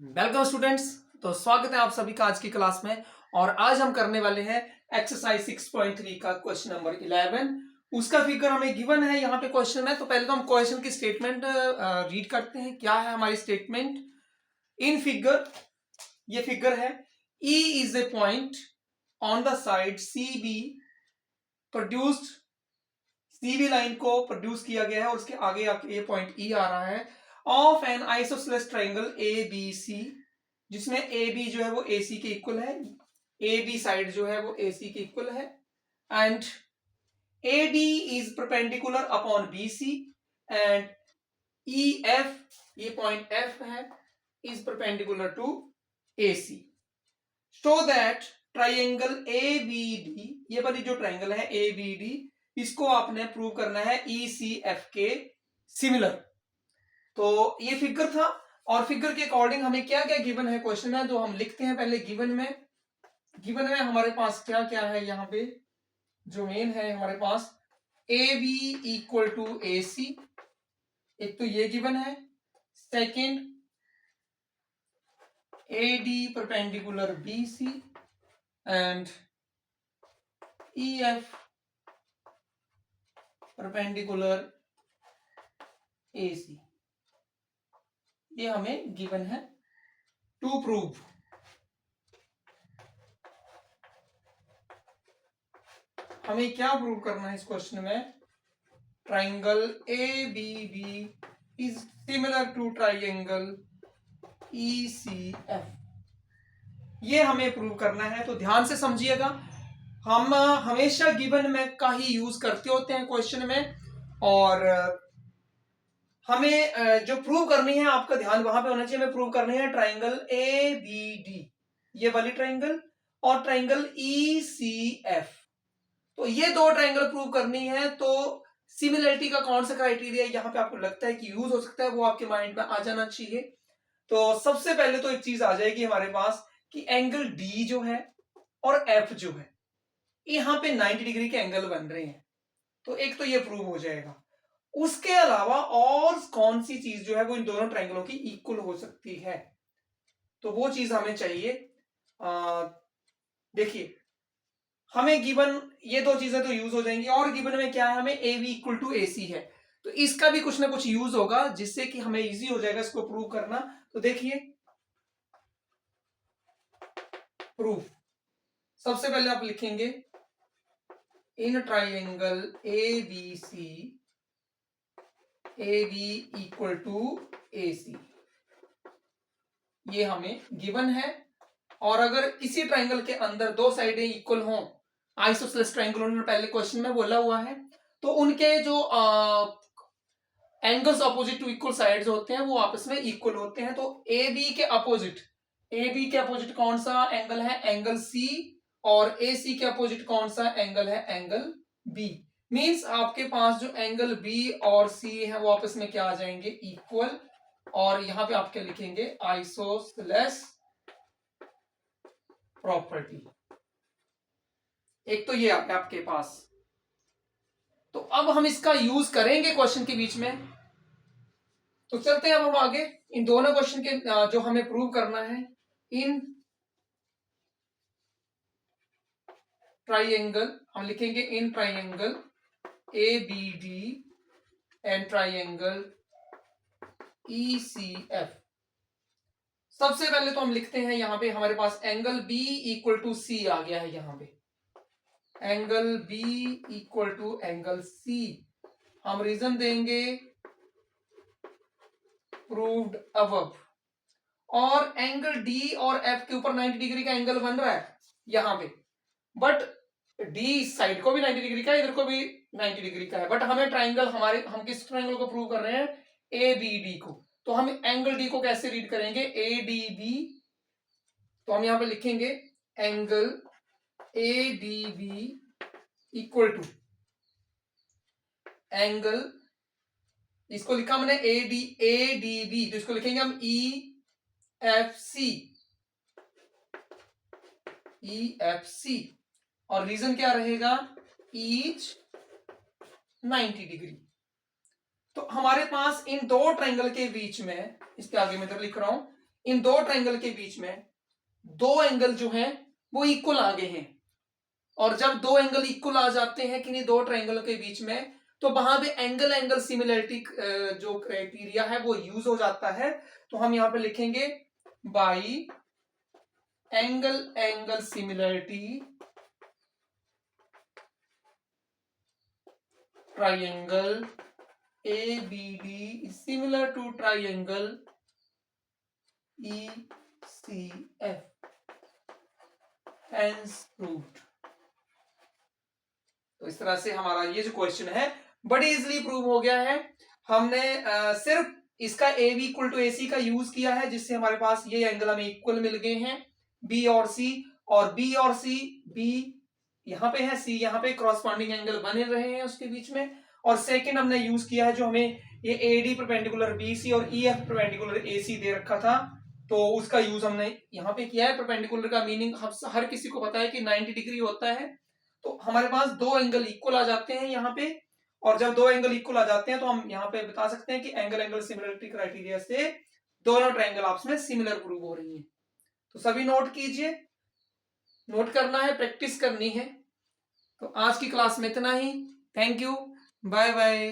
Welcome students. तो स्वागत है आप सभी का आज की क्लास में। और आज हम करने वाले हैं एक्सरसाइज 6.3 का क्वेश्चन नंबर 11। उसका फिगर हमें गिवन है यहाँ पे क्वेश्चन में। तो पहले तो हम क्वेश्चन की स्टेटमेंट रीड करते हैं। क्या है हमारी स्टेटमेंट इन फिगर। ये फिगर है E is a point on the side CB produced. CB line को प्रोड्यूस किया गया है और उसके आगे ये पॉइंट E आ रहा है of N isosceles triangle ABC, जिसमें ए बी जो है वो ए सी के इक्वल है। ए बी साइड जो है वो ए सी के इक्वल है and A D is perpendicular upon B C and E F, ये पॉइंट एफ है, is perpendicular to A C. Show that triangle A B D, ये वाली जो ट्राइंगल है ए बी डी, इसको आपने प्रूव करना है ई सी एफ के सिमिलर। तो ये फिगर था और फिगर के अकॉर्डिंग हमें क्या क्या गिवन है क्वेश्चन में, जो हम लिखते हैं पहले गिवन में हमारे पास क्या क्या है। यहाँ पे जो मेन है हमारे पास A B equal to A C, एक तो ये गिवन है। Second A D perpendicular B C and E F perpendicular A C, ये हमें गिवन है टू प्रूव। हमें क्या प्रूव करना है इस क्वेश्चन में, triangle A B D is similar to triangle E C F, ये हमें प्रूव करना है। तो ध्यान से समझिएगा, हम हमेशा गिवन में का ही यूज करते होते हैं क्वेश्चन में, और हमें जो प्रूव करनी है आपका ध्यान वहां पे होना चाहिए। हमें प्रूव करनी है ट्राइंगल ए बी डी, ये वाली ट्राइंगल, और ट्राइंगल ई सी एफ। तो ये दो ट्राइंगल प्रूव करनी है। तो सिमिलरिटी का कौन सा क्राइटेरिया यहाँ पे आपको लगता है कि यूज हो सकता है, वो आपके माइंड में आ जाना चाहिए। तो सबसे पहले तो एक चीज आ जाएगी हमारे पास कि एंगल डी जो है और एफ जो है, यहाँ पे 90 डिग्री के एंगल बन रहे हैं। तो एक तो ये प्रूव हो जाएगा। उसके अलावा और कौन सी चीज जो है वो इन दोनों ट्राइंगलों की इक्वल हो सकती है, तो वो चीज हमें चाहिए। देखिए, हमें गिवन ये दो चीजें तो यूज हो जाएंगी, और गिवन में क्या है, हमें ए बी इक्वल टू ए सी है, तो इसका भी कुछ ना कुछ यूज होगा जिससे कि हमें इजी हो जाएगा इसको प्रूव करना। तो देखिए, प्रूफ सबसे पहले आप लिखेंगे in triangle A B C, A B equal to A C, ये हमें गिवन है। और अगर इसी ट्राइंगल के अंदर दो साइडें इक्वल हों, आइसोसेलेस ट्राइंगल उन्होंने पहले क्वेश्चन में बोला हुआ है, तो उनके जो angles opposite to equal sides होते हैं वो आपस में इक्वल होते हैं। तो ए बी के अपोजिट कौन सा एंगल है, एंगल सी, और ए सी के अपोजिट कौन सा एंगल है, एंगल बी। मींस आपके पास जो एंगल बी और सी है वो आपस में क्या आ जाएंगे, इक्वल। और यहां पे आप क्या लिखेंगे, आइसोसेलेस प्रॉपर्टी। एक तो ये आपके पास। तो अब हम इसका यूज करेंगे क्वेश्चन के बीच में। तो चलते हैं अब हम आगे इन दोनों क्वेश्चन के जो हमें प्रूव करना है। इन ट्राइंगल हम लिखेंगे in triangle A B D and triangle E C F. सबसे पहले तो हम लिखते हैं यहां पे हमारे पास angle B equal to C आ गया है। यहां पे angle B equal to angle C, हम रीजन देंगे प्रूव्ड अबव। और एंगल डी और एफ के ऊपर 90 डिग्री का एंगल बन रहा है यहां पे, बट डी इस साइड को भी 90 डिग्री का है, इधर को भी 90 डिग्री का है, बट हमें ट्राइंगल हम किस ट्राइंगल को प्रूव कर रहे हैं, ए बी डी को। तो हम एंगल डी को कैसे रीड करेंगे, ए डी बी। तो हम यहां पे लिखेंगे angle A D B equal to angle, इसको लिखा हमने ए डी बी, तो इसको लिखेंगे हम ई एफ सी, और रीजन क्या रहेगा, ईच 90 डिग्री। तो हमारे पास इन दो ट्राइंगल के बीच में, इसके आगे मैं इधर लिख रहा हूं, इन दो ट्रायंगल के बीच में दो एंगल जो हैं वो इक्वल आ गए हैं, और जब दो एंगल इक्वल आ जाते हैं किन्हीं दो ट्रायंगल के बीच में, तो वहां पे एंगल एंगल सिमिलरिटी जो क्राइटेरिया है वो यूज हो जाता है। तो हम यहां पे लिखेंगे by angle angle similarity triangle ABD is similar to triangle ECF, hence proved। तो इस तरह से हमारा ये जो क्वेश्चन है बड़ी इजीली प्रूव हो गया है। हमने सिर्फ इसका AB इक्वल टू AC का यूज किया है, जिससे हमारे पास ये एंगल हमें इक्वल मिल गए हैं B और C, और B और C, B यहाँ पे है, C यहाँ पे, क्रॉसपॉन्डिंग एंगल बने रहे हैं उसके बीच में। और सेकंड हमने यूज किया है जो हमें ये AD परपेंडिकुलर BC और EF परपेंडिकुलर AC दे रखा था, तो उसका यूज हमने यहाँ पे किया है। परपेंडिकुलर का मीनिंग हर किसी को पता है कि 90 डिग्री होता है। तो हमारे पास दो एंगल इक्वल आ जाते हैं यहाँ पे, और जब दो एंगल इक्वल आ जाते हैं तो हम यहाँ पे बता सकते हैं कि एंगल एंगल सिमिलरिटी क्राइटेरिया से दोनों ट्रायंगल आपस में सिमिलर प्रूव हो रही है। तो सभी नोट कीजिए, नोट करना है, प्रैक्टिस करनी है। तो आज की क्लास में इतना ही। Thank you, bye bye.